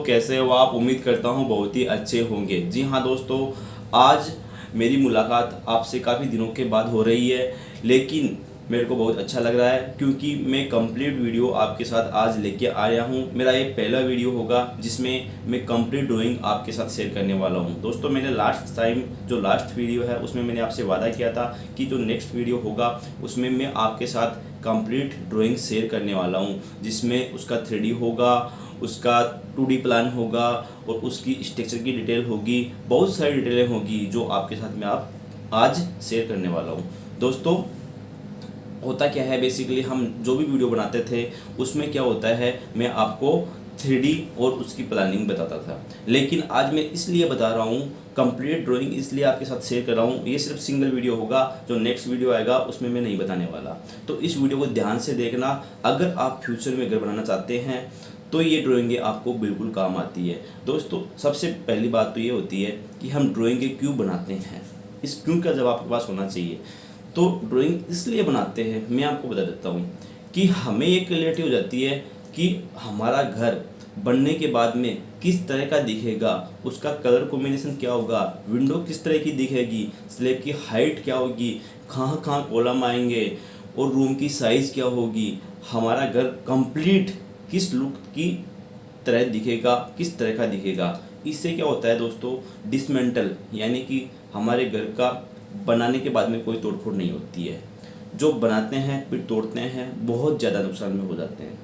कैसे हो आप? उम्मीद करता हूँ बहुत ही अच्छे होंगे। जी हाँ दोस्तों, आज मेरी मुलाकात आपसे काफ़ी दिनों के बाद हो रही है, लेकिन मेरे को बहुत अच्छा लग रहा है क्योंकि मैं कंप्लीट वीडियो आपके साथ आज लेके आया हूँ। मेरा ये पहला वीडियो होगा जिसमें मैं कंप्लीट ड्राइंग आपके साथ शेयर करने वाला हूँ। दोस्तों, मैंने लास्ट टाइम जो लास्ट वीडियो है उसमें मैंने आपसे वादा किया था कि जो नेक्स्ट वीडियो होगा उसमें मैं आपके साथ कंप्लीट ड्राइंग शेयर करने वाला हूँ, जिसमें उसका 3D होगा, उसका 2D प्लान होगा और उसकी स्ट्रक्चर की डिटेल होगी। बहुत सारी डिटेलें होगी जो आपके साथ मैं आज शेयर करने वाला हूँ। दोस्तों, होता क्या है, बेसिकली हम जो भी वीडियो बनाते थे उसमें क्या होता है, मैं आपको 3D और उसकी प्लानिंग बताता था, लेकिन आज मैं इसलिए बता रहा हूँ कंप्लीट ड्राइंग, इसलिए आपके साथ शेयर कर रहा हूँ। ये सिर्फ सिंगल वीडियो होगा, जो नेक्स्ट वीडियो आएगा उसमें मैं नहीं बताने वाला। तो इस वीडियो को ध्यान से देखना। अगर आप फ्यूचर में घर बनाना चाहते हैं तो ये ड्राइंगें आपको बिल्कुल काम आती है। दोस्तों, सबसे पहली बात तो ये होती है कि हम ड्राइंगें क्यों बनाते हैं। इस क्यों का जवाब आपके पास होना चाहिए। तो ड्राइंग इसलिए बनाते हैं, मैं आपको बता देता हूँ कि हमें एक क्लैरिटी हो जाती है कि हमारा घर बनने के बाद में किस तरह का दिखेगा, उसका कलर कॉम्बिनेशन क्या होगा, विंडो किस तरह की दिखेगी, स्लैब की हाइट क्या होगी, कहाँ कहाँ कॉलम आएंगे और रूम की साइज़ क्या होगी, हमारा घर कंप्लीट किस लुक की तरह दिखेगा, किस तरह का दिखेगा। इससे क्या होता है दोस्तों, डिसमेंटल यानी कि हमारे घर का बनाने के बाद में कोई तोड़फोड़ नहीं होती है। जो बनाते हैं फिर तोड़ते हैं, बहुत ज़्यादा नुकसान में हो जाते हैं।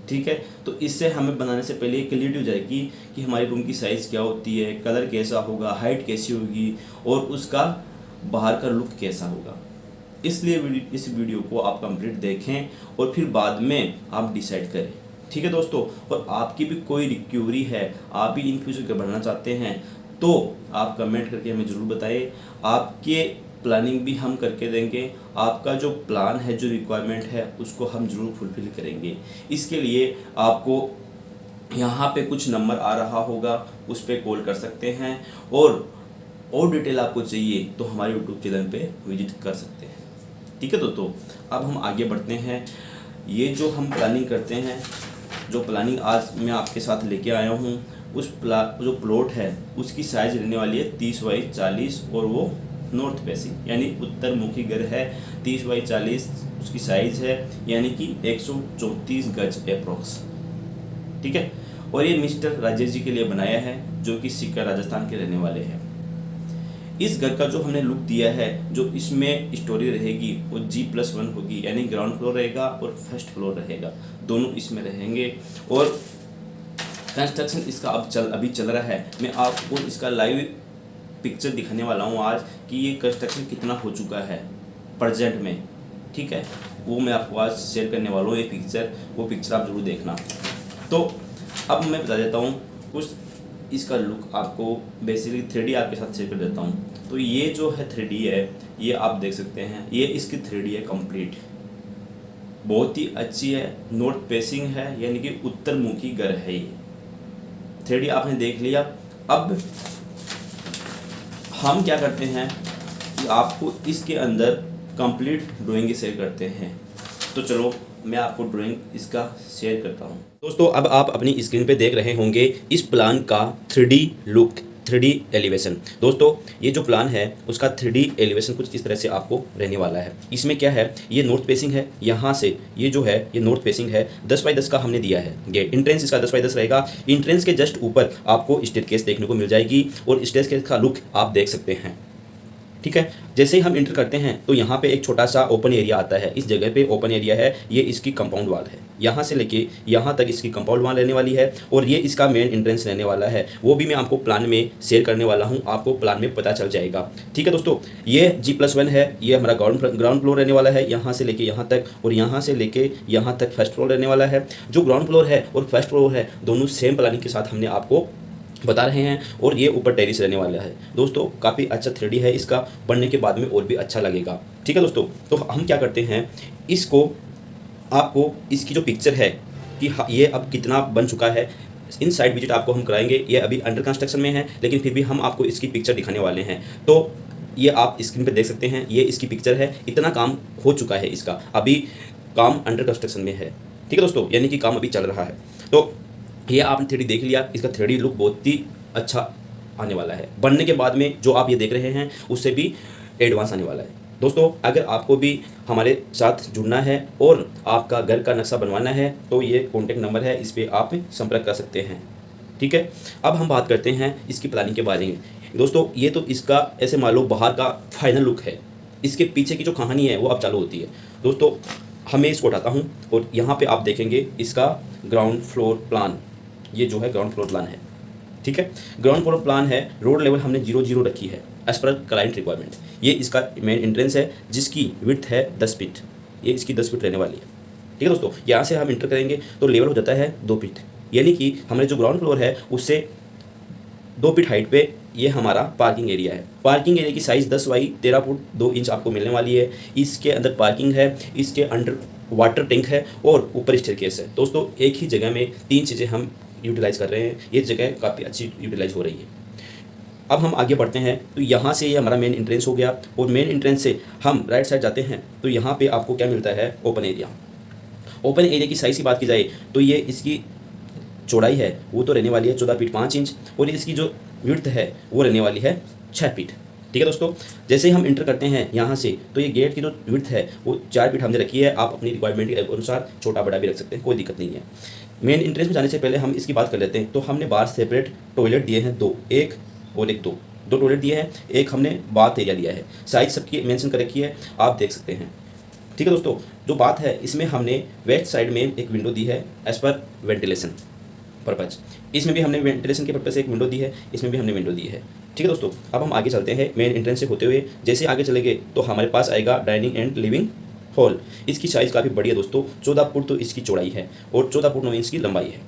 ठीक है, तो इससे हमें बनाने से पहले क्लियरिटी हो जाएगी कि हमारी रूम की साइज़ क्या होती है, कलर कैसा होगा, हाइट कैसी होगी और उसका बाहर का लुक कैसा होगा। इसलिए इस वीडियो को आप कंप्लीट देखें और फिर बाद में आप डिसाइड करें। ठीक है दोस्तों, और आपकी भी कोई रिक्वेरी है, आप भी इन फ्यूचर के बढ़ना चाहते हैं तो आप कमेंट करके हमें ज़रूर बताएं। आपके प्लानिंग भी हम करके देंगे। आपका जो प्लान है, जो रिक्वायरमेंट है, उसको हम ज़रूर फुलफ़िल करेंगे। इसके लिए आपको यहाँ पे कुछ नंबर आ रहा होगा, उस पर कॉल कर सकते हैं और डिटेल आपको चाहिए तो हमारे यूट्यूब चैनल पे विजिट कर सकते हैं। ठीक है दोस्तों, अब हम आगे बढ़ते हैं। ये जो हम प्लानिंग करते हैं, जो प्लानिंग आज मैं आपके साथ लेके आया हूँ, जो प्लॉट है उसकी साइज़ रहने वाली है 30 बाई 40 और वो नॉर्थ फेसिंग यानी उत्तर मुखी घर है। 30 बाई 40 उसकी साइज़ है, यानी कि 134 गज अप्रोक्स। ठीक है, और ये मिस्टर राजेश जी के लिए बनाया है, जो कि सिक्का राजस्थान के रहने वाले हैं। इस घर का जो हमने लुक दिया है, जो इसमें स्टोरी रहेगी वो G+1 होगी, यानी ग्राउंड फ्लोर रहेगा और फर्स्ट फ्लोर रहेगा, दोनों इसमें रहेंगे। और कंस्ट्रक्शन इसका अभी चल रहा है। मैं आपको इसका लाइव पिक्चर दिखाने वाला हूँ आज कि ये कंस्ट्रक्शन कितना हो चुका है प्रेजेंट में। ठीक है, वो मैं आपको आज शेयर करने वाला हूँ। वो पिक्चर आप जरूर देखना। तो अब मैं बता देता हूँ कुछ इसका लुक आपको, बेसिकली 3D आपके साथ शेयर कर देता हूँ। तो ये जो है 3D है, ये आप देख सकते हैं, ये इसकी 3D है कंप्लीट, बहुत ही अच्छी है। नॉर्थ फेसिंग है, यानी कि उत्तर मुखी घर है। ये 3D आपने देख लिया। अब हम क्या करते हैं कि आपको इसके अंदर कंप्लीट ड्राइंग शेयर करते हैं। तो चलो मैं आपको ड्राइंग इसका शेयर करता हूं। दोस्तों, अब आप अपनी स्क्रीन पे देख रहे होंगे इस प्लान का 3D लुक, 3D एलिवेशन। दोस्तों, ये जो प्लान है उसका 3D एलिवेशन कुछ इस तरह से आपको रहने वाला है। इसमें क्या है, ये नॉर्थ फेसिंग है, यहाँ से ये जो है ये नॉर्थ फेसिंग है। 10 बाई 10 का हमने दिया है गेट। इंट्रेंस इसका 10 बाई 10 रहेगा। इंट्रेंस के जस्ट ऊपर आपको स्टेयरकेस देखने को मिल जाएगी और स्टेयरकेस का लुक आप देख सकते हैं। ठीक है, जैसे ही हम इंटर करते हैं तो यहाँ पे एक छोटा सा ओपन एरिया आता है। इस जगह पे ओपन एरिया है, ये इसकी कंपाउंड वाल है। यहाँ से लेके यहाँ तक इसकी कंपाउंड वाल रहने वाली है और ये इसका मेन एंट्रेंस रहने वाला है। वो भी मैं आपको प्लान में शेयर करने वाला हूँ, आपको प्लान में पता चल जाएगा। ठीक है दोस्तों, ये G+1 है, ये हमारा ग्राउंड फ्लोर रहने वाला है, यहाँ से लेके यहाँ तक, और यहाँ से लेके यहाँ तक फर्स्ट फ्लोर रहने वाला है। जो ग्राउंड फ्लोर है और फर्स्ट फ्लोर है, दोनों सेम प्लानिंग के साथ हमने आपको बता रहे हैं। और ये ऊपर टेरिस रहने वाला है। दोस्तों, काफ़ी अच्छा 3D है, इसका बनने के बाद में और भी अच्छा लगेगा। ठीक है दोस्तों, तो हम क्या करते हैं, इसको आपको इसकी जो पिक्चर है कि ये अब कितना बन चुका है, इन साइड विजिट आपको हम कराएंगे। ये अभी अंडर कंस्ट्रक्शन में है, लेकिन फिर भी हम आपको इसकी पिक्चर दिखाने वाले हैं। तो ये आप स्क्रीन पर देख सकते हैं, ये इसकी पिक्चर है। इतना काम हो चुका है इसका, अभी काम अंडर कंस्ट्रक्शन में है। ठीक है दोस्तों, यानी कि काम अभी चल रहा है। तो ये आपने 3D देख लिया, इसका 3D लुक बहुत ही अच्छा आने वाला है। बनने के बाद में जो आप ये देख रहे हैं उससे भी एडवांस आने वाला है। दोस्तों अगर आपको भी हमारे साथ जुड़ना है और आपका घर का नक्शा बनवाना है तो ये कॉन्टैक्ट नंबर है, इस पर आप संपर्क कर सकते हैं। ठीक है, अब हम बात करते हैं इसकी प्लानिंग के बारे में। दोस्तों ये तो इसका ऐसे मान लो बाहर का फाइनल लुक है, इसके पीछे की जो कहानी है वो अब चालू होती है। दोस्तों हमें इसको उठाता हूँ और यहाँ पे आप देखेंगे इसका ग्राउंड फ्लोर प्लान, ये जो है ग्राउंड फ्लोर प्लान है। ठीक है, ग्राउंड फ्लोर प्लान है, रोड लेवल हमने 0 रखी है एज पर क्लाइंट रिक्वायरमेंट। ये इसका मेन एंट्रेंस है जिसकी विड्थ है 10 फीट, ये इसकी 10 फीट रहने वाली है। ठीक है दोस्तों, यहाँ से हम इंटर करेंगे तो लेवल हो जाता है 2 फीट, यानी कि हमारे जो ग्राउंड फ्लोर है उससे 2 फीट हाइट पे ये हमारा पार्किंग एरिया है। पार्किंग एरिया की साइज़ 10 बाई 13 फुट 2 इंच आपको मिलने वाली है। इसके अंदर पार्किंग है, इसके अंडर वाटर टैंक है और ऊपर स्टेयरकेस है। दोस्तों एक ही जगह में 3 चीज़ें हम यूटिलाइज़ कर रहे हैं, ये जगह काफ़ी अच्छी यूटिलाइज हो रही है। अब हम आगे बढ़ते हैं तो यहाँ से ये हमारा मेन एंट्रेंस हो गया और मेन एंट्रेंस से हम राइट साइड जाते हैं तो यहाँ पे आपको क्या मिलता है, ओपन एरिया। ओपन एरिया की साइज़ की बात की जाए तो ये इसकी चौड़ाई है वो तो रहने वाली है 14 फीट 5 इंच और इसकी जो विड्थ है वो रहने वाली है 6 फीट। ठीक है दोस्तों, जैसे ही हम इंटर करते हैं यहाँ से तो ये गेट की जो विड्थ है वो 4 फीट हमने रखी है। आप अपनी रिक्वायरमेंट के अनुसार छोटा बड़ा भी रख सकते हैं, कोई दिक्कत नहीं है। मेन एंट्रेंस में जाने से पहले हम इसकी बात कर लेते हैं। तो हमने बाहर सेपरेट टॉयलेट दिए हैं 2, एक और एक, 2 टॉयलेट दिए हैं, एक हमने बाथ एरिया दिया है। साइज सबकी मेंशन कर रखी है, आप देख सकते हैं। ठीक है दोस्तों, जो बात है इसमें हमने वेस्ट साइड में एक विंडो दी है एज पर वेंटिलेशन पर्पज। इसमें भी हमने वेंटिलेशन के पर्पज से एक विंडो दी है, इसमें भी हमने विंडो दी है। ठीक है दोस्तों, अब हम आगे चलते हैं मेन एंट्रेंस से होते हुए। जैसे आगे चलेंगे तो हमारे पास आएगा डाइनिंग एंड लिविंग हॉल। इसकी साइज़ काफ़ी बड़ी है दोस्तों, 14 फुट तो इसकी चौड़ाई है और 14 फुट 9 इंच की लंबाई है।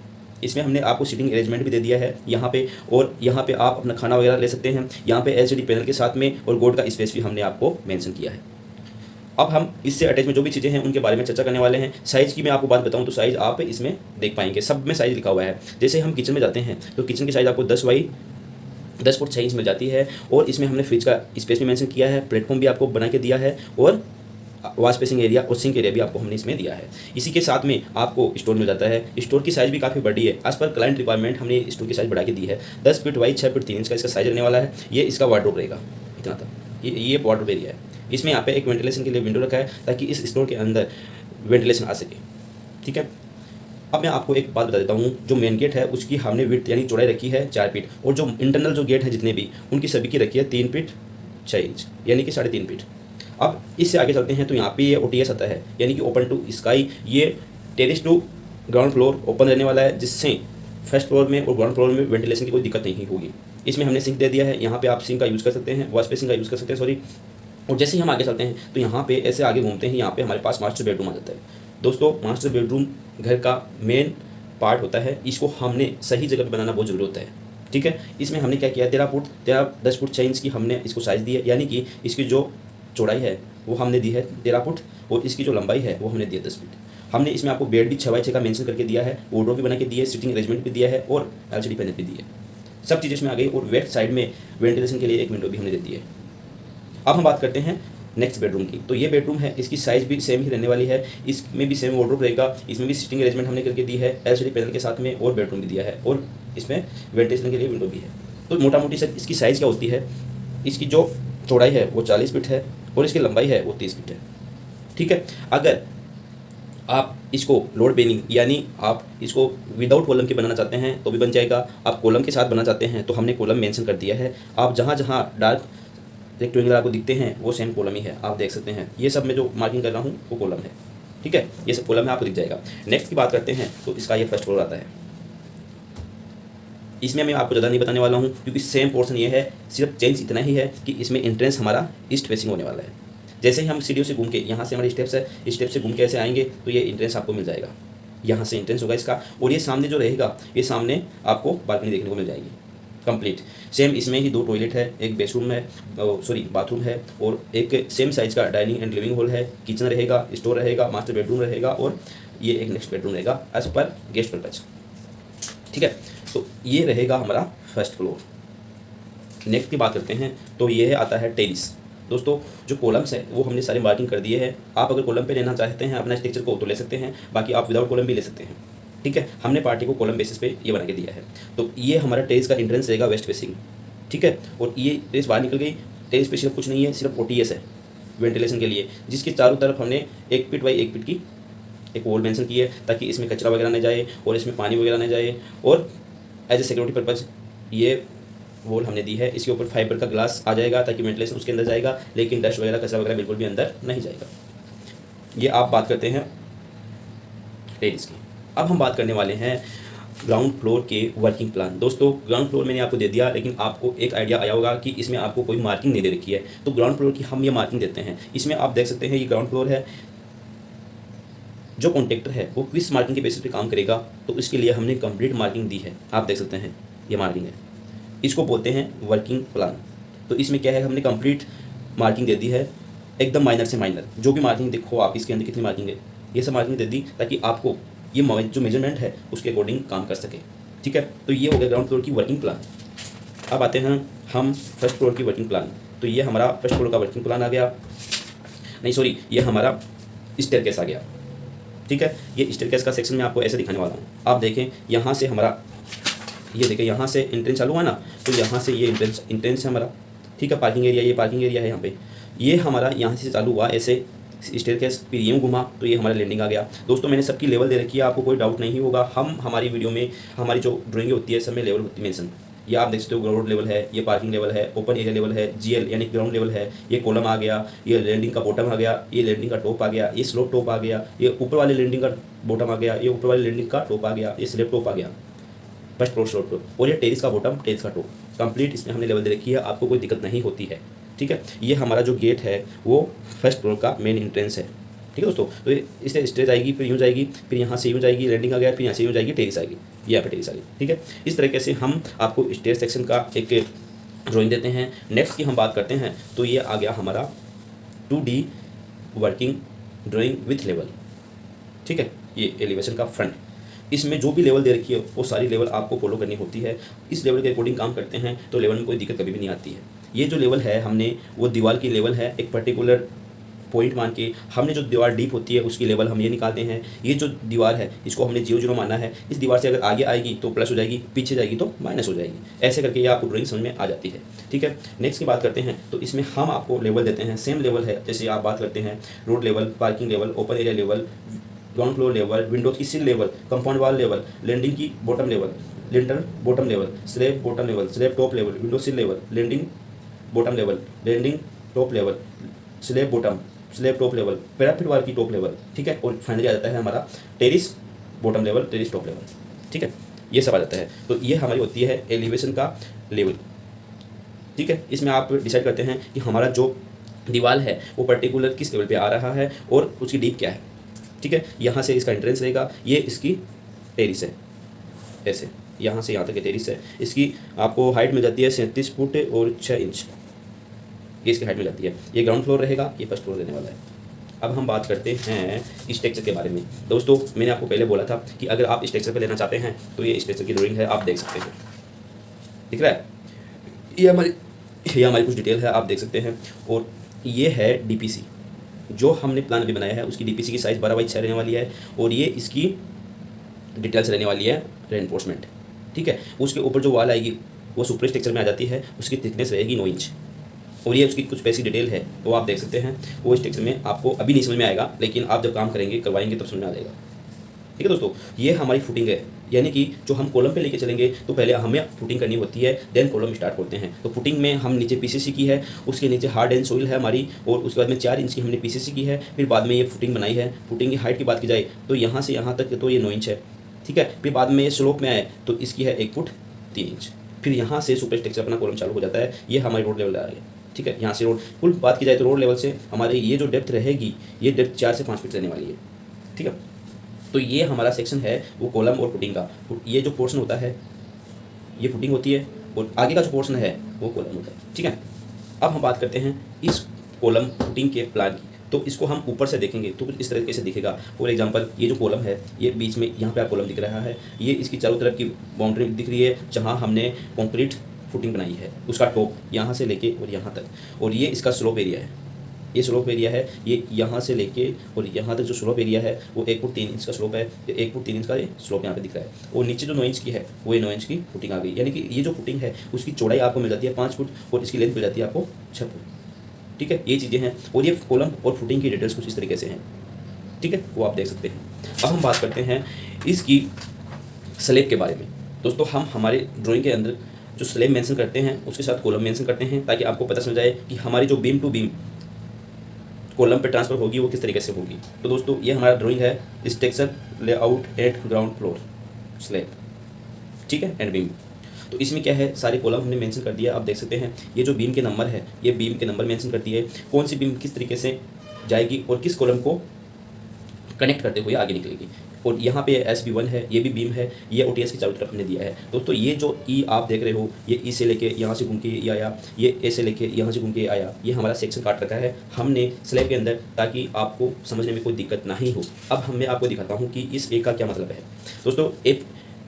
इसमें हमने आपको सीटिंग अरेंजमेंट भी दे दिया है यहाँ पे, और यहाँ पे आप अपना खाना वगैरह ले सकते हैं। यहाँ पे एलसीडी पैनल के साथ में और गोड का स्पेस भी हमने आपको मेंशन किया है। अब हम इससे अटैच में जो भी चीज़ें हैं उनके बारे में चर्चा करने वाले हैं। साइज़ की मैं आपको बात बताऊं तो साइज़ आप इसमें देख पाएंगे, सब में साइज़ लिखा हुआ है। जैसे हम किचन में जाते हैं तो किचन की साइज़ आपको 10 बाई 10 फुट 6 इंच मिल जाती है और इसमें हमने फ्रिज का स्पेस भी मेंशन किया है, प्लेटफॉर्म भी आपको बना के दिया है और वॉश बेसिंग एरिया और सिंक एरिया भी आपको हमने इसमें दिया है। इसी के साथ में आपको स्टोर मिल जाता है। स्टोर की साइज़ भी काफ़ी बड़ी है, एज पर क्लाइंट रिक्वायरमेंट हमने स्टोर की साइज़ बढ़ा के दी है। 10 फीट बाई 6 फीट 3 इंच का इसका साइज़ रहने वाला है। ये इसका वार्डरोब रहेगा, इतना तक ये वार्डरोब एरिया है। इसमें यहाँ पे एक वेंटिलेशन के लिए विंडो रखा है ताकि इस स्टोर के अंदर वेंटिलेशन आ सके। ठीक है, अब मैं आपको एक बात बता देता हूँ, जो मेन गेट है उसकी हमने विड्थ यानी चौड़ाई रखी है 4 फीट और जो इंटरनल जो गेट है जितने भी उनकी सभी की रखी है 3 फीट 6 इंच यानी कि 3.5 फीट। अब इससे आगे चलते हैं तो यहाँ पे ये OTS आता है यानी कि ओपन टू स्काई। ये terrace to ground floor open रहने वाला है, जिससे फर्स्ट फ्लोर में और ग्राउंड फ्लोर में वेंटिलेशन की कोई दिक्कत नहीं होगी। इसमें हमने सिंक दे दिया है, यहाँ पे आप सिंक का यूज़ कर सकते हैं, वॉश बेसिन का यूज़ कर सकते हैं, सॉरी। और जैसे ही हम आगे चलते हैं तो यहाँ पे ऐसे आगे घूमते हैं, यहाँ पे हमारे पास मास्टर बेडरूम आ जाता है। दोस्तों मास्टर बेडरूम घर का मेन पार्ट होता है, इसको हमने सही जगह पे बनाना बहुत ज़रूरी होता है। ठीक है, इसमें हमने क्या किया, 10 फुट 6 इंच की हमने इसको साइज़ दी है, यानी कि इसकी जो चौड़ाई है वो हमने दी है 13 फुट और इसकी जो लंबाई है वो हमने दी है 10 फीट। हमने इसमें आपको बेड भी 6 बाई 6 का मेंशन करके दिया है, वार्डरोब भी बना के दिया है, सीटिंग अरेंजमेंट भी दिया है और LCD पैनल भी दी है। सब चीज़ें इसमें आ गई और वेस्ट साइड में वेंटिलेशन के लिए एक विंडो भी हमने दे दी है। अब हम बात करते हैं नेक्स्ट बेडरूम की। तो ये बेडरूम है, इसकी साइज़ भी सेम ही रहने वाली है, इसमें भी सेम वार्डरोब रहेगा, इसमें भी सीटिंग अरेंजमेंट हमने करके दी है, LCD पैनल के साथ में और बेडरूम भी दिया है और इसमें वेंटिलेशन के लिए विंडो भी है। तो मोटा मोटी सर इसकी साइज़ क्या होती है, इसकी जो चौड़ाई है वो 40 फीट है और इसकी लंबाई है वो 30 फीट है। ठीक है, अगर आप इसको लोड बेनिंग यानी आप इसको विदाउट कॉलम के बनाना चाहते हैं तो भी बन जाएगा, आप कॉलम के साथ बनाना चाहते हैं तो हमने कॉलम मेंशन कर दिया है। आप जहाँ जहाँ डार्क रेक्टेंगल आपको दिखते हैं वो सेम कॉलम ही है, आप देख सकते हैं। ये सब मैं जो मार्किंग कर रहा हूँ वो कॉलम है। ठीक है, ये सब कॉलम है, आपको दिख जाएगा। नेक्स्ट की बात करते हैं तो इसका ये फर्स्ट फ्लोर आता है। इसमें मैं आपको ज़्यादा नहीं बताने वाला हूँ क्योंकि सेम पोर्शन ये है, सिर्फ चेंज इतना ही है कि इसमें एंट्रेंस हमारा ईस्ट फेसिंग होने वाला है। जैसे ही हम सीढ़ियों से घूम के, यहाँ से हमारे स्टेप्स है, स्टेप से घूम के ऐसे आएंगे तो ये एंट्रेंस आपको मिल जाएगा, यहाँ से एंट्रेंस होगा इसका। और ये सामने जो रहेगा ये सामने आपको बालकनी देखने को मिल जाएगी कंप्लीट। सेम इसमें ही 2 टॉयलेट है, एक बेडरूम है, सॉरी बाथरूम है और एक सेम साइज़ का डाइनिंग एंड लिविंग हॉल है, किचन रहेगा, स्टोर रहेगा, मास्टर बेडरूम रहेगा और ये एक नेक्स्ट बेडरूम रहेगा एज पर गेस्ट पर्पज। ठीक है, तो ये रहेगा हमारा फर्स्ट फ्लोर। नेक्स्ट की बात करते हैं तो ये आता है टेरिस। दोस्तों जो कॉलम्स है वो हमने सारे मार्किंग कर दिए हैं। आप अगर कॉलम पे लेना चाहते हैं अपना स्ट्रक्चर को तो ले सकते हैं, बाकी आप विदाउट कॉलम भी ले सकते हैं। ठीक है, हमने पार्टी को कॉलम बेसिस पे ये बना के दिया है। तो ये हमारा टेरेस का एंट्रेंस रहेगा वेस्ट फेसिंग, ठीक है। और ये टेरेस बाहर निकल गई, टेरेस पे सिर्फ कुछ नहीं है, सिर्फ ओटीएस है वेंटिलेशन के लिए, जिसके चारों तरफ हमने 1 फीट बाई 1 फीट की एक वॉल मेंशन की है ताकि इसमें कचरा वगैरह न जाए और इसमें पानी वगैरह न जाए। और एज ए सिक्योरिटी पर्पज़ ये वॉल हमने दी है। इसके ऊपर फाइबर का ग्लास आ जाएगा ताकि वेंटिलेशन उसके अंदर जाएगा, लेकिन डस्ट वगैरह कचरा वगैरह बिल्कुल भी अंदर नहीं जाएगा। ये आप बात करते हैं टेरेस की। अब हम बात करने वाले हैं ग्राउंड फ्लोर के वर्किंग प्लान। दोस्तों ग्राउंड फ्लोर मैंने आपको दे दिया, लेकिन आपको एक आइडिया आया होगा कि इसमें आपको कोई मार्किंग नहीं दे रखी है। तो ग्राउंड फ्लोर की हम ये मार्किंग देते हैं। इसमें आप देख सकते हैं ये ग्राउंड फ्लोर है। जो कॉन्ट्रैक्टर है वो किस मार्किंग के बेसिस पे काम करेगा, तो इसके लिए हमने कंप्लीट मार्किंग दी है। आप देख सकते हैं ये मार्किंग है, इसको बोलते हैं वर्किंग प्लान। तो इसमें क्या है, हमने कंप्लीट मार्किंग दे दी है, एकदम माइनर से माइनर। जो भी मार्किंग देखो आप इसके अंदर कितनी मार्किंग है, ये सब मार्किंग दे दी ताकि आपको ये जो मेजरमेंट है उसके अकॉर्डिंग काम कर सके, ठीक है। तो ये हो गया ग्राउंड फ्लोर की वर्किंग प्लान। अब आते हैं हम फर्स्ट फ्लोर की वर्किंग प्लान। तो ये हमारा फर्स्ट फ्लोर का वर्किंग प्लान आ गया, नहीं सॉरी, ये हमारा स्टेयरकेस आ गया, ठीक है। ये स्टेयरकेस का सेक्शन मैं आपको ऐसे दिखाने वाला हूँ। आप देखें यहाँ से हमारा, ये देखें यहाँ से एंट्रेंस चालू हुआ ना, तो यहाँ से ये एंट्रेंस है हमारा, ठीक है। पार्किंग एरिया, ये पार्किंग एरिया है यहाँ पे, ये हमारा यहाँ से चालू हुआ ऐसे स्टेयरकेस, फिर यूँ घुमा तो ये हमारा लैंडिंग आ गया। दोस्तों मैंने सबकी लेवल दे रखी है, आपको कोई डाउट नहीं होगा। हम हमारी वीडियो में हमारी जो ड्राइंग होती है सब में लेवल होती है मेंशन। ये आप देख सकते हो ग्राउंड लेवल है, ये पार्किंग लेवल है, ओपन एरिया लेवल है, जीएल यानी ग्राउंड लेवल है, ये कॉलम आ गया, ये लैंडिंग का बॉटम आ गया, ये लैंडिंग का टॉप आ गया, ये स्लोप टॉप आ गया, ये ऊपर वाले लैंडिंग का बॉटम आ गया, ये ऊपर वाले लैंडिंग का टॉप आ गया, ये स्लेप टॉप आ गया, फर्स्ट फ्लोर स्लोप टॉप, और ये टेरेस का बॉटम, टेरेस का टॉप। कंप्लीट इसमें हमने लेवल दे रखी है, आपको कोई दिक्कत नहीं होती है, ठीक है। ये हमारा जो गेट है वो फर्स्ट फ्लोर का मेन एंट्रेंस है, ठीक है दोस्तों। तो इससे स्टेज आएगी, फिर यूँ जाएगी, फिर यहाँ से यूँ जाएगी, लैंडिंग आ गया, फिर यहाँ से यूँ जाएगी, टेरेस आएगी, ये यहाँ पे टेरेस आ गई, ठीक है। इस तरीके से हम आपको स्टेज सेक्शन का एक ड्राइंग देते हैं। नेक्स्ट की हम बात करते हैं, तो ये आ गया हमारा 2D working drawing with level, ठीक है। ये एलिवेशन का फ्रंट, इसमें जो भी लेवल दे रखी है वो सारी लेवल आपको फॉलो करनी होती है। इस लेवल के अकॉर्डिंग काम करते हैं तो लेवल में कोई दिक्कत कभी भी नहीं आती है। ये जो लेवल है हमने वो दीवार की लेवल है, एक पर्टिकुलर पॉइंट मान के हमने जो दीवार डीप होती है उसकी लेवल हम ये निकालते हैं। ये जो दीवार है इसको हमने 0 माना है। इस दीवार से अगर आगे आएगी तो प्लस हो जाएगी, पीछे जाएगी तो माइनस हो जाएगी। ऐसे करके ये आपको ड्राइंग समझ में आ जाती है, ठीक है। नेक्स्ट की बात करते हैं, तो इसमें हम आपको लेवल देते हैं, सेम लेवल है जैसे आप बात करते हैं road level, parking level, open area level, ground floor level, windows की sill level, compound wall level, landing की bottom level, lintel bottom level, slab bottom level, slab top level, window sill level, landing bottom level, landing top level, slab bottom, slab top level, parapet wall की top level, ठीक है। और finally आ जाता है हमारा terrace bottom level, terrace top level, ठीक है। ये सब आ जाता है। तो ये हमारी होती है एलिवेशन का लेवल, ठीक है। इसमें आप डिसाइड करते हैं कि हमारा जो दीवार है वो पर्टिकुलर किस लेवल पे आ रहा है और उसकी डीप क्या है, ठीक है। यहाँ से इसका एंट्रेंस रहेगा, ये इसकी टेरिस है, ऐसे यहाँ से यहाँ तक टेरिस है। इसकी आपको हाइट मिल जाती है 37 फुट और 6 इंच, ये इसकी हाइट मिल जाती है। ये ग्राउंड फ्लोर रहेगा, ये फर्स्ट फ्लोर रहने वाला है। अब हम बात करते हैं स्ट्रक्चर के बारे में। दोस्तों मैंने आपको पहले बोला था कि अगर आप स्ट्रक्चर पे लेना चाहते हैं तो ये स्ट्रक्चर की ड्राइंग है, आप देख सकते हैं, दिख रहा है। ये हमारी कुछ डिटेल है, आप देख सकते हैं। और ये है डीपीसी, जो हमने प्लान अभी बनाया है उसकी डीपीसी की साइज़ 12x6 रहने वाली है। और ये इसकी डिटेल्स रहने वाली है रेनफोर्समेंट, ठीक है। उसके ऊपर जो वाल आएगी वो सुपर स्ट्रक्चर में आ जाती है, उसकी थिकनेस रहेगी 9 इंच। और ये उसकी कुछ पैसी डिटेल है वो आप देख सकते हैं। वो स्ट्रक्चर में आपको अभी नहीं समझ में आएगा, लेकिन आप जब काम करेंगे करवाएंगे तब समझ में आ जाएगा, ठीक है दोस्तों। ये हमारी फुटिंग है, यानी कि जो हम कॉलम पे लेके चलेंगे तो पहले हमें फुटिंग करनी होती है, देन कॉलम स्टार्ट करते हैं। तो फुटिंग में हम नीचे पीसीसी की है, उसके नीचे हार्ड एंड सोइल है हमारी, और उसके बाद में 4 इंच की हमने पीसीसी की है। फिर बाद में ये फुटिंग बनाई है। फुटिंग की हाइट की बात की जाए तो यहाँ से यहाँ तक तो ये 9 इंच है, ठीक है। फिर बाद में ये स्लोप में आए तो इसकी है 1 फुट 3 इंच। फिर यहाँ से सुपर स्ट्रक्चर अपना कॉलम चालू हो जाता है। ये हमारी रोड लेवल आ रही है, ठीक है। यहाँ से रोड कुल बात की जाए तो रोड लेवल से हमारे ये जो डेप्थ रहेगी ये डेप्थ 4 से 5 फीट रहने वाली है, ठीक है। तो ये हमारा सेक्शन है वो कॉलम और फुटिंग का। ये जो पोर्शन होता है ये फुटिंग होती है, और आगे का जो पोर्शन है वो कॉलम होता है, ठीक है। अब हम बात करते हैं इस कॉलम फुटिंग के प्लान की। तो इसको हम ऊपर से देखेंगे तो कुछ इस तरीके से दिखेगा। फॉर एग्जांपल ये जो कॉलम है ये बीच में यहाँ पे आप कॉलम दिख रहा है, ये इसकी चारों तरफ की बाउंड्री दिख रही है जहाँ हमने कॉन्क्रीट फुटिंग बनाई है। उसका टॉप यहाँ से लेके और यहाँ तक, और ये इसका स्लोप एरिया है, ये स्लोप एरिया है, ये यहाँ से लेके और यहाँ तक जो स्लोप एरिया है वो 1 फुट 3 इंच का स्लोप है। 1 फुट 3 इंच का ये स्लोप यहाँ पे दिख रहा है, और नीचे जो 9 इंच की है वो ये 9 इंच की फुटिंग आ गई। यानी कि ये जो फुटिंग है उसकी चौड़ाई आपको मिल जाती है 5 फुट और इसकी लेंथ मिल जाती है आपको 6 फुट। ठीक है, ये चीज़ें हैं, और ये कॉलम और फुटिंग की डिटेल्स कुछ इस तरीके से हैं। ठीक है, वो आप देख सकते हैं। अब हम बात करते हैं इसकी स्लैब के बारे में। दोस्तों, हम हमारे ड्राइंग के अंदर जो स्लैब मेंशन करते हैं उसके साथ कॉलम मेंशन करते हैं, ताकि आपको पता चल जाए कि हमारी जो बीम टू बीम कॉलम पे ट्रांसफर होगी वो किस तरीके से होगी। तो दोस्तों, ये हमारा ड्राइंग है structure layout eight ground floor slab, ठीक है, एंड बीम। तो इसमें क्या है, सारे कॉलम हमने मेंशन कर दिया। आप देख सकते हैं ये जो बीम के नंबर है, ये बीम के नंबर मेंशन कर दिए, कौन सी बीम किस तरीके से जाएगी और किस कॉलम को कनेक्ट करते हुए आगे निकलेगी। और यहाँ पे SB1 है, ये भी बीम है, ये OTS की चारों तरफ हमने दिया है। दोस्तों, ये जो ई आप देख रहे हो, ये ई से लेके यहाँ से घूम के ये आया, ये ए से लेके यहाँ से घूम के आया, ये हमारा सेक्शन काट रखा है हमने स्लैब के अंदर, ताकि आपको समझने में कोई दिक्कत नहीं हो। अब मैं आपको दिखाता हूँ कि इस ए का क्या मतलब है। दोस्तों,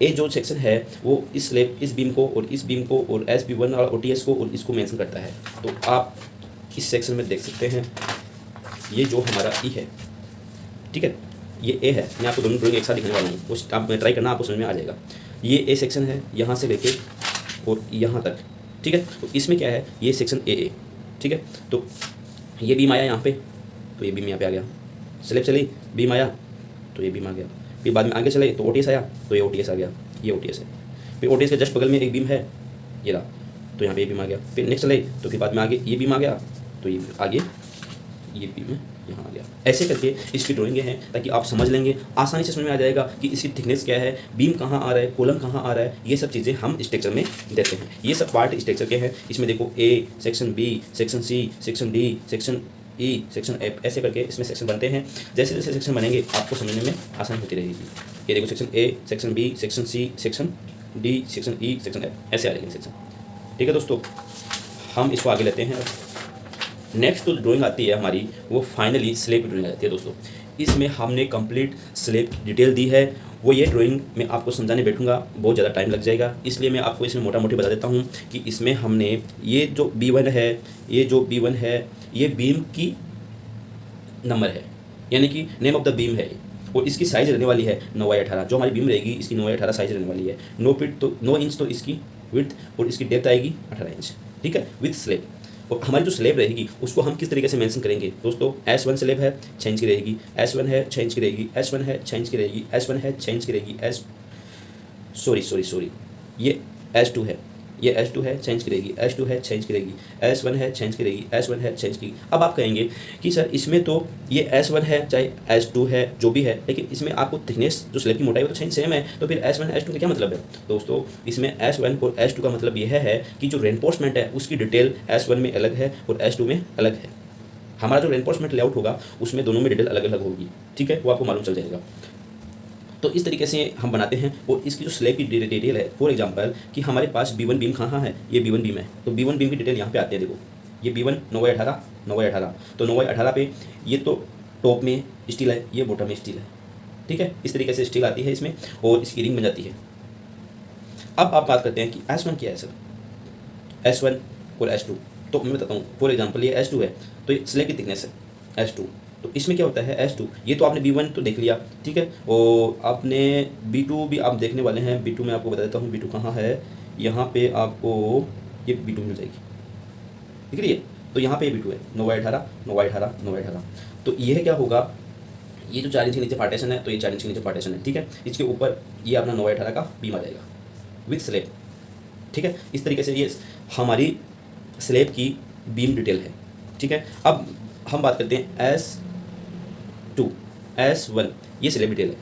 ए जो सेक्शन है वो इस स्लैब, इस बीम को और इस बीम को और SB1 और OTS को और इसको मेंशन करता है। तो आप इस सेक्शन में देख सकते हैं, ये जो हमारा ई है, ठीक है, ये ए है। मैं आपको दोनों ड्राइंग एक साथ दिखाने वाला हूँ, उस आप ट्राई करना, आपको समझ में आ जाएगा। ये ए सेक्शन है, यहाँ से लेके और यहाँ तक, ठीक है। तो इसमें क्या है, ये सेक्शन ए, ठीक है। तो ये बीम आया यहाँ पे, तो ये बीम यहाँ पे आ गया। स्लैब चली, बीम आया तो ये बीम आ गया। फिर बाद में आगे चले तो OTS आया, तो ये OTS आ गया, ये OTS है। फिर OTS के जस्ट बगल में एक बीम है, ये रहा, तो यहाँ पे ये बीम आ गया। फिर नेक्स्ट चले तो फिर बाद में आगे ये बीम आ गया, तो ये आगे ये बीम है, यहाँ आ गया। ऐसे करके इसकी ड्राइंग हैं, ताकि आप समझ लेंगे, आसानी से समझ में आ जाएगा कि इसकी थिकनेस क्या है, बीम कहाँ आ रहा है, कॉलम कहाँ आ रहा है। ये सब चीज़ें हम स्ट्रक्चर में देते हैं। ये सब पार्ट स्ट्रक्चर के हैं। इसमें देखो A, section B, section C, section D, section E, section F, ऐसे करके इसमें सेक्शन बनते हैं। जैसे जैसे सेक्शन बनेंगे आपको समझने में आसानी होती रहेगी। ये देखो section A, section B, section C, section D, section E, section F, ऐसे आ जाएंगे सेक्शन। ठीक है दोस्तों, हम इसको आगे लेते हैं। नेक्स्ट जो ड्राइंग आती है हमारी, वो फाइनली स्लैब की ड्राइंग आती है। दोस्तों, इसमें हमने कंप्लीट स्लैब डिटेल दी है। वो ये ड्राइंग मैं आपको समझाने बैठूंगा बहुत ज़्यादा टाइम लग जाएगा, इसलिए मैं आपको इसमें मोटा मोटी बता देता हूँ कि इसमें हमने ये जो B1 है, ये जो B1 है, ये बीम की नंबर है, यानी कि नेम ऑफ द बीम है। और इसकी साइज़ रहने वाली है 9x18। जो हमारी बीम रहेगी इसकी 9x18 साइज़ रहने वाली है। 9 इंच तो इसकी विड्थ और इसकी डेप्थ आएगी 18 इंच, ठीक है, विथ स्लैब। और हमारी जो स्लैब रहेगी उसको हम किस तरीके से मेंशन करेंगे। दोस्तों, S1 स्लैब है 6 इंच की रहेगी, S1 है 6 इंच की रहेगी, S1 है 6 इंच की रहेगी, S1 है 6 इंच की रहेगी, सॉरी ये S2 है, ये S2 है 6 इंच की रहेगी, S2 है 6 इंच की रहेगी, S1 है 6 इंच की रहेगी, S1 है 6 इंच की। अब आप कहेंगे कि सर इसमें तो ये S1 है चाहे S2 है जो भी है, लेकिन इसमें आपको थिकनेस जो स्लैब की मोटाई वो तो सेम है, तो फिर S1 S2 का क्या मतलब है। दोस्तों, इसमें S1 और S2 का मतलब यह है कि जो रेनफोर्समेंट है उसकी डिटेल S1 में अलग है और S2 में अलग है। हमारा जो रेनफोर्समेंट लेआउट होगा उसमें दोनों में डिटेल अलग अलग होगी, ठीक है, वो आपको मालूम चल जाएगा। तो इस तरीके से हम बनाते हैं। और इसकी जो स्लैब की डिटेल है, फॉर एग्जांपल कि हमारे पास B1 बीम कहाँ है, ये B1 बीम है, तो B1 बीम की डिटेल यहाँ पे आती है। देखो ये B1 9x18, 9x18, तो 9x18 पे ये तो टॉप में स्टील है, ये बॉटम में स्टील है, ठीक है। इस तरीके से स्टील आती है इसमें और इसकी रिंग बन जाती है। अब आप बात करते हैं कि S1 क्या है सर, S1 और S2। तो मैं बताता हूँ, फॉर एग्जाम्पल ये S2 है, तो ये स्लैब की थिकनेस है S2। तो इसमें क्या होता है S2, ये तो आपने B1 तो देख लिया, ठीक है, और आपने B2 भी आप देखने वाले हैं। B2 में आपको बता देता हूँ, B2 कहाँ है, यहाँ पे आपको ये B2 मिल जाएगी, ठीक है। तो यहाँ पे B2 है 9x18, 9x18, 9x18। तो यह क्या होगा, ये जो 4 इंच के नीचे पार्टीशन है, तो ये 4 इंच के नीचे पार्टीशन है, ठीक है। इसके ऊपर ये अपना 9x18 का बीम आ जाएगा विथ स्लैब, ठीक है। इस तरीके से ये हमारी स्लैब की बीम डिटेल है, ठीक है। अब हम बात करते हैं S2, S1, ये स्लैब डिटेल है,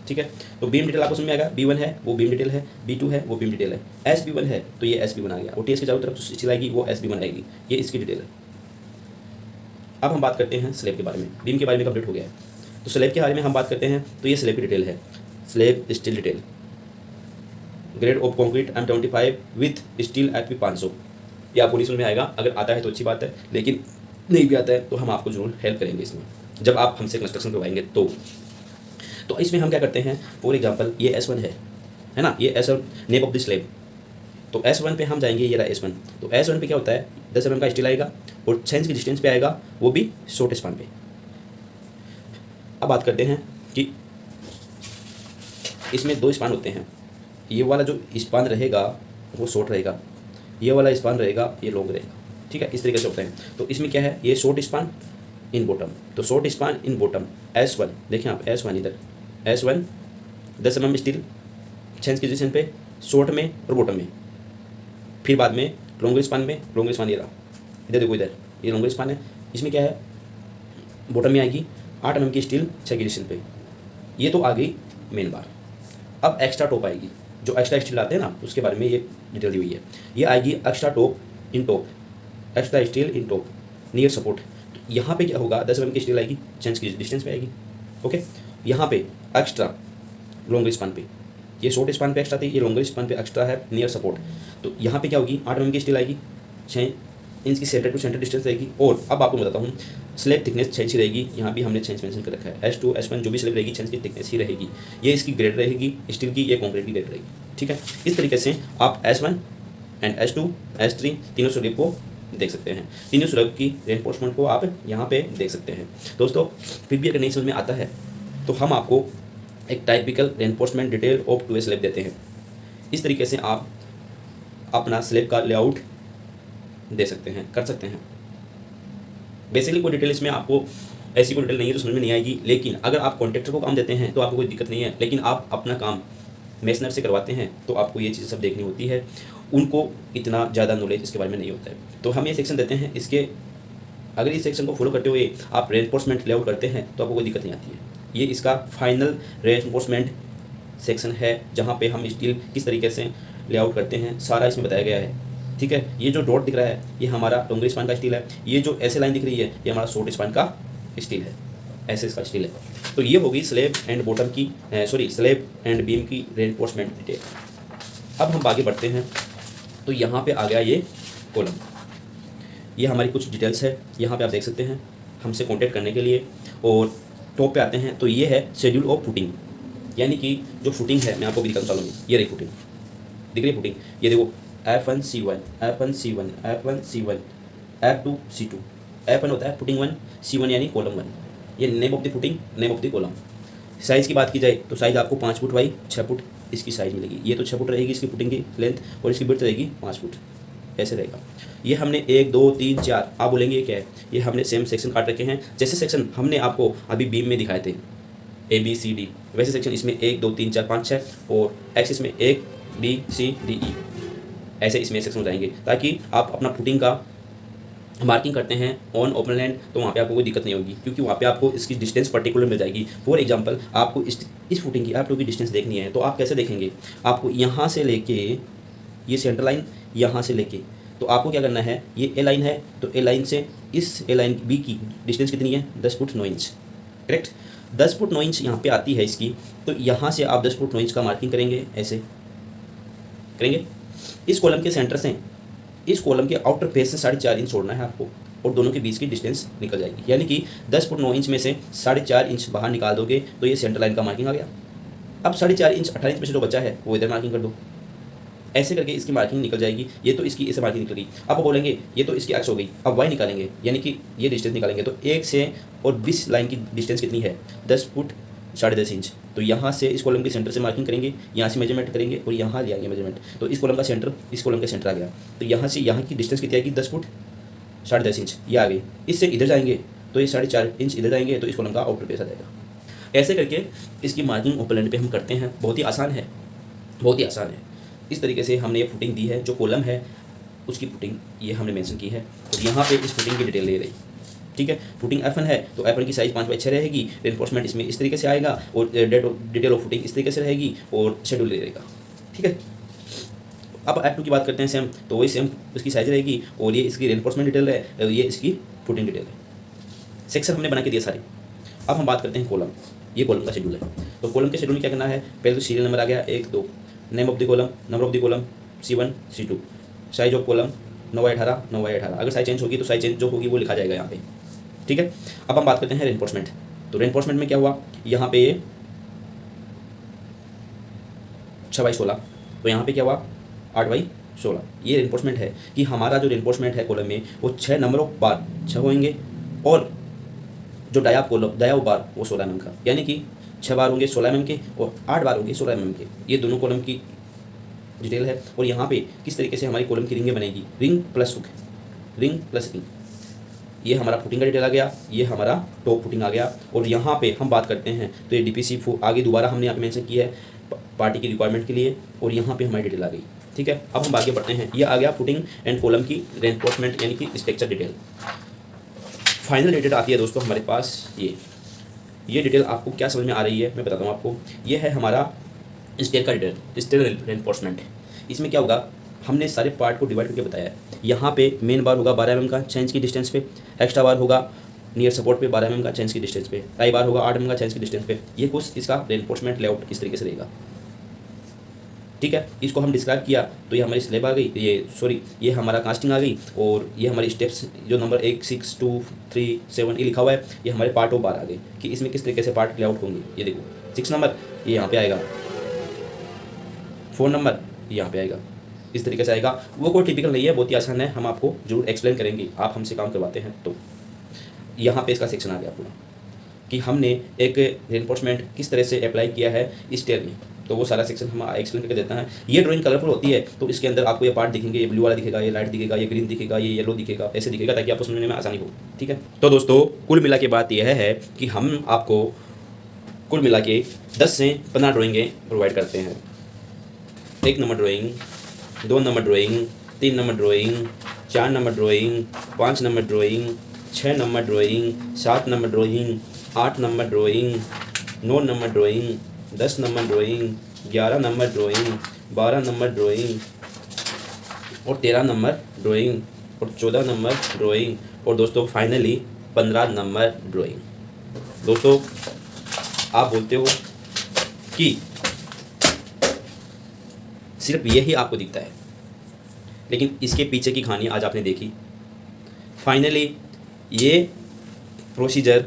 ठीक है। तो बीम डिटेल आपको समझ में आएगा, B1 है वो बीम डिटेल है, B2 है वो बीम डिटेल है, SB1 है तो ये SB1 आ गया। OTS के चारों तरफ जो स्टील आएगी वो SB1 आएगी, ये इसकी डिटेल है। अब हम बात करते हैं स्लैब के बारे में। बीम के बारे में कंप्लीट हो गया है, तो स्लैब के बारे में हम बात करते हैं। तो ये स्लैब की डिटेल है, slab steel detail, grade of concrete M25 with steel FP 500। ये आपको नहीं समझ में आएगा, अगर आता है तो अच्छी बात है, लेकिन नहीं भी आता है तो हम आपको जरूर हेल्प करेंगे इसमें, जब आप हमसे कंस्ट्रक्शन करवाएंगे तो इसमें हम क्या करते हैं, फॉर एग्जांपल ये S1 है ना, ये S1 name of the slab. तो S1 पे हम जाएंगे, ये रहा S1। तो S1 पे क्या होता है, 10 mm का स्टील आएगा और 6 इंच की डिस्टेंस पे आएगा, वो भी शॉर्ट स्पान पे। अब बात करते हैं कि इसमें 2 स्पान होते हैं। ये वाला जो स्पान रहेगा वो शॉर्ट रहेगा, ये वाला स्पान रहेगा ये लॉन्ग रहेगा, ठीक है। इस तरीके से होता है। तो इसमें क्या है, ये शॉर्ट स्पान इन बॉटम, तो शॉर्ट स्पान इन बॉटम S1, देखें आप S1 इधर, S1 10 mm स्टील 6 इंच की डिस्टेंस पे शॉर्ट में और बॉटम में। फिर बाद में लॉन्ग स्पान में, लॉन्ग स्पान ये रहा, इधर देखो, इधर ये लॉन्ग स्पान है। इसमें क्या है, बॉटम में आएगी 8 mm की स्टील 6 की डिस्टेंस पे। ये तो आ गई मेन बार। अब एक्स्ट्रा टॉप आएगी, जो एक्स्ट्रा स्टील आते हैं ना, उसके बारे में ये डिटेल दी हुई है। ये आएगी extra top in top, extra steel in top near support. तो यहाँ पे क्या होगा, 10 mm की स्टील आएगी 6 इंच की डिस्टेंस पे आएगी, ओके। यहाँ पे एक्स्ट्रा लॉन्ग स्पान पे, ये शॉर्ट स्पान पे एक्स्ट्रा थी, ये लॉन्ग स्पान पे एक्स्ट्रा है नियर सपोर्ट। तो यहाँ पे क्या होगी, 8 mm की स्टील आएगी, 6 इंच की सेंटर टू सेंटर डिस्टेंस रहेगी। और अब आपको बताता हूँ, स्लेब थिकनेस 6 इंच की रहेगी। यहाँ भी हमने 6 इंच मेंशन कर रखा है। S2 S1 जो भी स्लेब रहेगी 6 इंच की थिकनेस ही रहेगी। ये इसकी ग्रेड रहेगी स्टील की, ये कॉन्क्रीट की ग्रेड रहेगी, ठीक है। इस तरीके से आप S1 एंड S2 S3 तीनों स्लेब को देख सकते हैं। तीनों स्लेब की रेनफोर्समेंट को आप यहाँ पे देख सकते हैं। दोस्तों फिर भी अगर नहीं समझ में आता है तो हम आपको एक typical reinforcement detail of 2A slab देते हैं। इस तरीके से आप अपना स्लेब का लेआउट दे सकते हैं, कर सकते हैं। बेसिकली कोई डिटेल इसमें आपको ऐसी कोई डिटेल नहीं है तो समझ में नहीं आएगी, लेकिन अगर आप कॉन्ट्रैक्टर को काम देते हैं तो आपको कोई दिक्कत नहीं है, लेकिन आप अपना काम मेसनर से करवाते हैं तो आपको ये चीज़ें सब देखनी होती है। उनको इतना ज़्यादा नॉलेज इसके बारे में नहीं होता है। तो हम ये सेक्शन देते हैं, इसके अगर इस सेक्शन को फॉलो करते हुए आप रेनफोर्समेंट लेआउट करते हैं तो आपको कोई दिक्कत नहीं आती है। ये इसका फाइनल रेनफोर्समेंट सेक्शन है, जहाँ पे हम स्टील किस तरीके से लेआउट करते हैं सारा इसमें बताया गया है, ठीक है। ये जो डॉट दिख रहा है ये हमारा लॉन्ग स्पान का स्टील है, ये जो ऐसे लाइन दिख रही है ये हमारा शॉर्ट स्पान का स्टील है, ऐसे इसका स्टील है। तो ये होगी स्लेब एंड बॉटम की स्लेब एंड बीम की रेनफोर्समेंट डिटेल। अब हम आगे बढ़ते हैं तो यहाँ पे आ गया ये कॉलम, ये हमारी कुछ डिटेल्स है। यहाँ पे आप देख सकते हैं हमसे कांटेक्ट करने के लिए। और टॉप पे आते हैं तो ये है शेड्यूल ऑफ फुटिंग, यानी कि जो फुटिंग है मैं आपको भी दिखाना चाहूँगी। ये रही फुटिंग, दिख रही है फुटिंग, ये देखो F1 C1 F1 C1 F1 C1 F2 C2। F1 होता है फुटिंग 1, C1 यानी कॉलम 1। ये name of the footing, name of the column. Size की बात की जाए तो साइज़ आपको 5 फुट बाई 6 फुट इसकी साइज़ मिलेगी। ये तो 6 फुट रहेगी इसकी फुटिंग की लेंथ, और इसकी विड्थ रहेगी 5 फुट, ऐसे रहेगा। ये हमने 1 2 3 4, आप बोलेंगे ये क्या है, ये हमने सेम सेक्शन काट रखे हैं। जैसे सेक्शन हमने आपको अभी बीम में दिखाए थे ABCD, वैसे सेक्शन इसमें 1 2 3 4 5 6, और एक्सिस में 1 BCDE, ऐसे इसमें सेक्शन हो जाएंगे, ताकि आप अपना फुटिंग का मार्किंग करते हैं ऑन ओपन लैंड तो वहाँ पे आपको कोई दिक्कत नहीं होगी, क्योंकि वहाँ पे आपको इसकी डिस्टेंस पर्टिकुलर मिल जाएगी। फॉर एग्जांपल आपको इस फुटिंग की F2 की डिस्टेंस देखनी है तो आप कैसे देखेंगे, आपको यहाँ से लेके ये सेंटर लाइन, यहाँ से लेके, तो आपको क्या करना है, ये A लाइन है तो A लाइन से इस A लाइन B की डिस्टेंस कितनी है, 10 foot 9 inch, correct. 10 foot 9 inch यहाँ पे आती है इसकी, तो यहाँ से आप 10 फुट 9 इंच का मार्किंग करेंगे, ऐसे करेंगे। इस कॉलम के सेंटर से इस कॉलम के आउटर फेस से 4.5 इंच छोड़ना है आपको, और दोनों के बीच की डिस्टेंस निकल जाएगी, यानी कि 10 फुट 9 इंच में से 4.5 इंच बाहर निकाल दोगे तो ये सेंटर लाइन का मार्किंग आ गया। अब 4.5 इंच 18 इंच में से जो बचा है वो इधर मार्किंग कर दो, ऐसे करके इसकी मार्किंग निकल जाएगी। ये तो इसकी ऐसे मार्किंग निकल गई। अब बोलेंगे ये तो इसकी एक्स हो गई, अब वाई निकालेंगे, यानी कि ये डिस्टेंस निकालेंगे तो 1 से और 20 लाइन की डिस्टेंस कितनी है, 10 फुट 10.5 इंच। तो यहाँ से इस कॉलम के सेंटर से मार्किंग करेंगे, यहाँ से मेजरमेंट करेंगे और यहाँ ले आएंगे मेजरमेंट, तो इस कॉलम का सेंटर इस कॉलम का सेंटर आ गया। तो यहाँ से यहाँ की डिस्टेंस कितनी आएगी, 10 फुट 10.5 इंच, ये आ गई। इससे इधर जाएंगे तो ये 4.5 इंच इधर जाएंगे तो इस कॉलम का आउटर फेस आ जाएगा। ऐसे करके इसकी मार्किंग ओपन लैंड पे हम करते हैं। बहुत ही आसान है, बहुत ही आसान है। इस तरीके से हमने ये फुटिंग दी है, जो कॉलम है उसकी फुटिंग ये हमने मेंशन की है, और यहाँ पे इस फुटिंग की डिटेल ले रही, ठीक है। फुटिंग F1 है तो F1 की साइज़ 5/6 रहेगी, रेनफोर्समेंट इसमें इस तरीके से आएगा, और डिटेल ऑफ फुटिंग इस तरीके से रहेगी, और शेड्यूल ले रहेगा, ठीक है। अब F2 की बात करते हैं सेम, तो वही सेम उसकी साइज़ रहेगी, और ये इसकी रेनफोर्समेंट डिटेल है, और ये इसकी फुटिंग डिटेल है। सेक्शन हमने बना के दिए सारे। अब हम बात करते हैं कॉलम, ये कॉलम का शेड्यूल है। तो कॉलम के शेड्यूल में क्या करना है, पहले तो सीरियल नंबर आ गया 1 2, name of the column, number of the column C1 C2, size of column 9/18 9/18। अगर साइज चेंज होगी तो साइज चेंज जो होगी वो लिखा जाएगा यहाँ पे, ठीक है। अब हम बात करते हैं रेनफोर्समेंट। तो रेनफोर्समेंट में क्या हुआ, यहाँ पे 6/16, तो यहाँ पे क्या हुआ 8/16, 16। ये रेनफोर्समेंट है कि हमारा जो रेनफोर्समेंट है कॉलम में वो 6 नंबर ऑफ बार 6 होंगे और जो डायाब बार वो 16 mm का, यानी कि 6 बार होंगे 16 mm के और 8 बार होंगे 16 mm के। ये दोनों कॉलम की डिटेल है। और यहाँ पे किस तरीके से हमारी कॉलम की रिंगें बनेगी, ring plus hook, ring plus ring. ये हमारा फुटिंग का डिटेल आ गया, ये हमारा टॉप फुटिंग आ गया। और यहाँ पे हम बात करते हैं तो ये DPC आगे दोबारा हमने यहाँ पे मेंशन किया है पार्टी की रिक्वायरमेंट के लिए, और यहाँ पे हमारी डिटेल आ गई। ठीक है, अब हम आगे बढ़ते हैं। ये आ गया फुटिंग एंड कॉलम की रेनफोर्समेंट यानी कि स्ट्रक्चर डिटेल। फाइनल डिटेल आती है दोस्तों हमारे पास ये डिटेल आपको क्या समझ में आ रही है मैं बताता हूँ आपको। ये है हमारा स्टेयर का डिटेल, स्टेयर रेनफोर्समेंट। इसमें क्या होगा, हमने सारे पार्ट को डिवाइड करके बताया है। यहाँ पे मेन बार होगा 12 mm का 6 इंच की डिस्टेंस पे, एक्स्ट्रा बार होगा नियर सपोर्ट पे 12 mm का 6 इंच की डिस्टेंस पे, टाई बार होगा 8 mm का 6 इंच की डिस्टेंस पे। ये कुछ इसका रेनफोर्समेंट लेआउट इस तरीके से रहेगा। ठीक है, इसको हम डिस्क्राइब किया तो ये हमारी स्लेब आ गई, ये हमारा कास्टिंग आ गई, और ये हमारी स्टेप्स जो नंबर 1 6 2 3 7 ये लिखा हुआ है, ये हमारे पार्ट ऑफ बार आ गए कि इसमें किस तरीके से पार्ट लेआउट होंगे। ये देखो 6 नंबर ये यहाँ पे आएगा, 4 नंबर यहाँ पे आएगा, इस तरीके से आएगा। वो कोई टिपिकल नहीं है, बहुत ही आसान है, हम आपको जरूर एक्सप्लेन करेंगे, आप हमसे काम करवाते हैं। तो यहाँ पे इसका सेक्शन आ गया पूरा कि हमने एक रेनफोर्समेंट किस तरह से अप्लाई किया है स्टेयर में, तो वो सारा सेक्शन हम एक्सप्लेन करके देता है। ये ड्राइंग कलरफुल होती है तो इसके अंदर आपको ये पार्ट दिखेंगे, ये ब्लू वाला दिखेगा, ये लाइट दिखेगा, ये ग्रीन दिखेगा, ये येलो दिखेगा, ऐसे दिखेगा ताकि आपको समझने में आसानी हो। ठीक है, तो दोस्तों कुल मिला के बात यह है कि हम आपको कुल मिला के 10 से 15 ड्राइंगें प्रोवाइड करते हैं। 1 number drawing, 2 number drawing, 3 number drawing, 4 number drawing, 5 number drawing, 6 number drawing, 7 number drawing, 8 number drawing, 9 number drawing, 10 number drawing, 11 number drawing, 12 number drawing और 13 नंबर ड्राइंग और 14 नंबर ड्राइंग और दोस्तों फाइनली 15 नंबर ड्राइंग। दोस्तों आप बोलते हो कि सिर्फ यही आपको दिखता है, लेकिन इसके पीछे की कहानी आज आपने देखी। फाइनली ये प्रोसीजर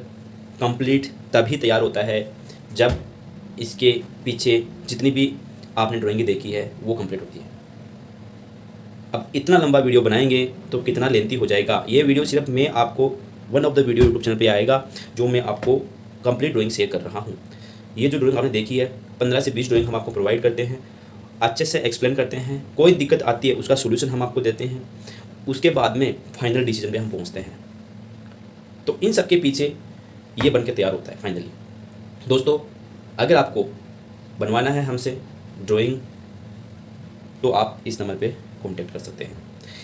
कंप्लीट तभी तैयार होता है जब इसके पीछे जितनी भी आपने ड्राइंग देखी है वो कंप्लीट होती है। अब इतना लंबा वीडियो बनाएंगे तो कितना लेंथी हो जाएगा। ये वीडियो सिर्फ मैं आपको one of the video YouTube channel पे आएगा जो मैं आपको कंप्लीट ड्राइंग शेयर कर रहा हूँ। ये जो ड्राइंग आपने देखी है 15 से 20 ड्राइंग हम आपको प्रोवाइड करते हैं, अच्छे से एक्सप्लेन करते हैं, कोई दिक्कत आती है उसका सोल्यूशन हम आपको देते हैं, उसके बाद में फाइनल डिसीजन पे हम पहुँचते हैं। तो इन सब के पीछे ये बन के तैयार होता है फाइनली। दोस्तों अगर आपको बनवाना है हमसे ड्राइंग तो आप इस नंबर पे कांटेक्ट कर सकते हैं।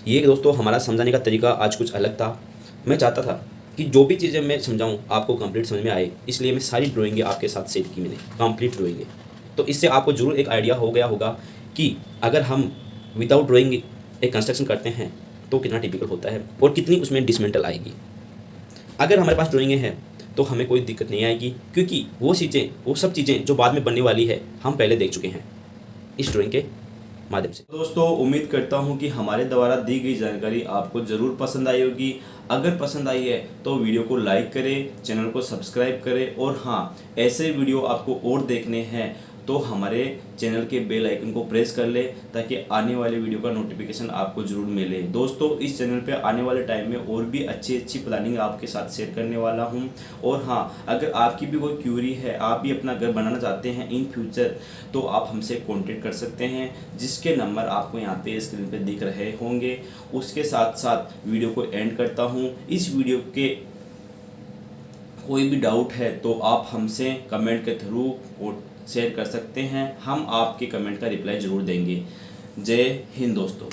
ये दोस्तों हमारा समझाने का तरीका आज कुछ अलग था। मैं चाहता था कि जो भी चीज़ें मैं समझाऊं आपको कंप्लीट समझ में आए, इसलिए मैं सारी ड्राइंगें आपके साथ शेयर की मैंने, कंप्लीट ड्राइंगें। तो इससे आपको ज़रूर एक आइडिया हो गया होगा कि अगर हम विदाउट ड्राइंग एक कंस्ट्रक्शन करते हैं तो कितना टिपिकल होता है और कितनी उसमें डिसमेंटल आएगी। अगर हमारे पास ड्राइंगें हैं तो हमें कोई दिक्कत नहीं आएगी, क्योंकि वो सब चीज़ें जो बाद में बनने वाली है हम पहले देख चुके हैं इस ड्राइंग के माध्यम से। दोस्तों उम्मीद करता हूं कि हमारे द्वारा दी गई जानकारी आपको ज़रूर पसंद आई होगी। अगर पसंद आई है तो वीडियो को लाइक करें, चैनल को सब्सक्राइब करें, और हाँ ऐसे वीडियो आपको और देखने हैं तो हमारे चैनल के बेल आइकन को प्रेस कर ले ताकि आने वाले वीडियो का नोटिफिकेशन आपको ज़रूर मिले। दोस्तों इस चैनल पे आने वाले टाइम में और भी अच्छी प्लानिंग आपके साथ शेयर करने वाला हूं। और हाँ अगर आपकी भी कोई क्यूरी है, आप भी अपना घर बनाना चाहते हैं इन फ्यूचर, तो आप हमसे कॉन्टेक्ट कर सकते हैं, जिसके नंबर आपको यहाँ पे स्क्रीन पे दिख रहे होंगे। उसके साथ साथ वीडियो को एंड करता हूँ। इस वीडियो के कोई भी डाउट है तो आप हमसे कमेंट के थ्रू शेयर कर सकते हैं, हम आपके कमेंट का रिप्लाई ज़रूर देंगे। जय हिंद दोस्तों।